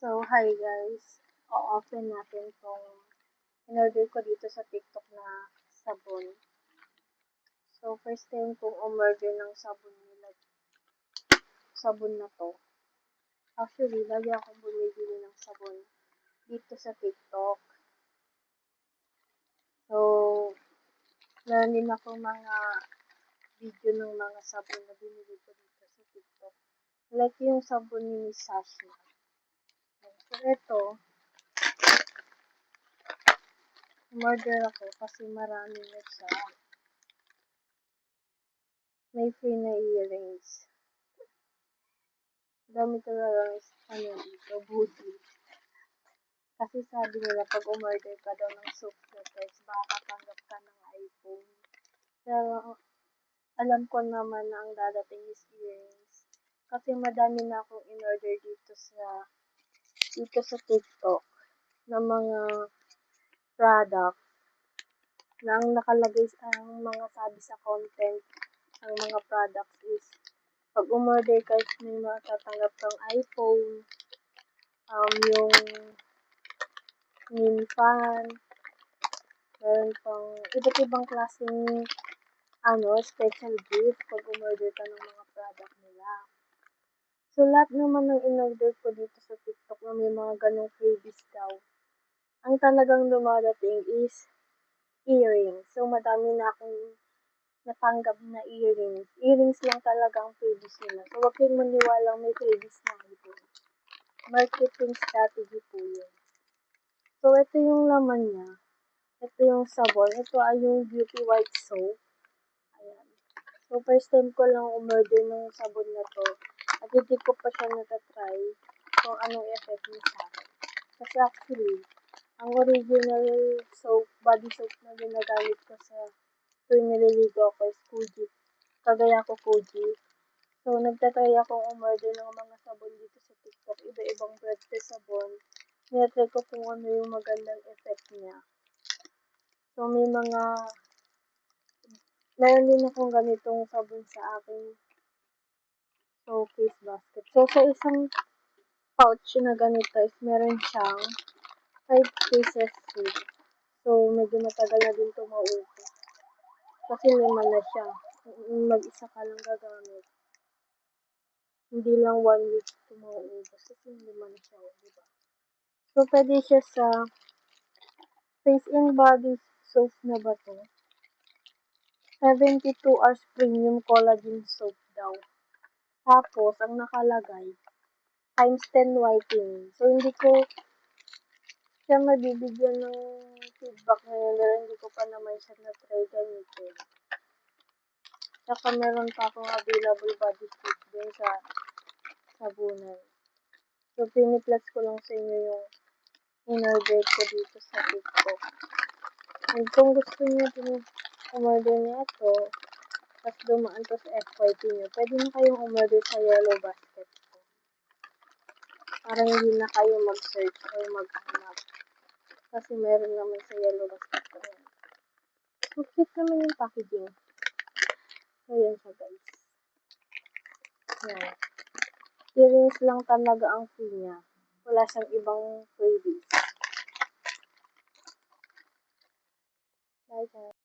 So, hi guys. O-open natin tong in-order ko dito sa TikTok na sabon. So, first time kong umorder ng sabon nila. Sabon na to. Actually, lagi akong bumibili ng sabon dito sa TikTok. So, meron din ako mga video ng mga sabon na binili ko dito sa TikTok. Like yung sabon ni Miss Sashi. So, ito, umorder ako kasi marami na siya. May free na earrings. Dami talaga dito, booty. Kasi sabi nila, pag umorder ka daw ng soap na price, makakatanggap ka ng iPhone. Pero, alam ko naman na ang dadating is earrings. Kasi madami na akong in-order dito sa TikTok na mga product na ang nakalagay ang mga sabi sa content ng mga products is pag umorder ka is may matatanggap kang iPhone, yung mini fan, meron pang iba't ibang klaseng special gift pag umorder ka ng mga product nila. So, lahat naman ng in-order ko dito sa TikTok na may mga ganong freebies daw, ang talagang dumadating is earrings. So, madami na akong natanggap na earrings. Earrings lang talaga ang freebies nila. So, huwag kayong maniwalang may freebies na ito. Marketing strategy po yun. So, ito yung laman niya. Ito yung sabon. Ito ay yung Beauty White Soap. Ayan. So, first time ko lang umorder ng sabon na to. At hindi ko pa siya natatry kung anong effect niya sa akin. Kasi actually, ang original soap, body soap na ginagamit ko sa tuwing naliligo ako is Fuji. Kagaya ko Fuji. So, nagtatry akong umorder ng mga sabon dito sa TikTok. Iba-ibang brand sa sabon. Nilatry ko kung ano yung magandang effect niya. So, meron din akong ganitong sabon sa aking showcase basket. So, sa isang pouch na ganito is meron siyang 5 pieces soap. So, medyo matagal na din ito maubos. Kasi lima na siya. Mag-isa ka lang gagamit. Hindi lang 1 week ito maubos. Kasi lima na siya, diba? So, pwede siya sa face and body soap na ba to? 72 hours premium collagen soap daw. Tapos, ang nakalagay, times 10 whitening. So, hindi ko siya mabibigyan ng feedback ngayon dahil hindi ko pa naman siya na-try gamitin. Saka meron pa akong available body soap din sa sabunan. So, piniplex ko lang sa inyo yung in-order ko dito sa TikTok. And kung gusto niyo din umorder niya ito, tapos dumaan to sa FYP niyo, pwede na kayong umorder sa Yellow Basket ko. Para hindi na kayo mag-search or maghanap. Kasi meron naman sa Yellow Basket ko yan. So, cute naman yung packaging. So, yan siya guys. Yan. Earrings lang talaga ang free niya. Wala siyang ibang freebies. Bye guys.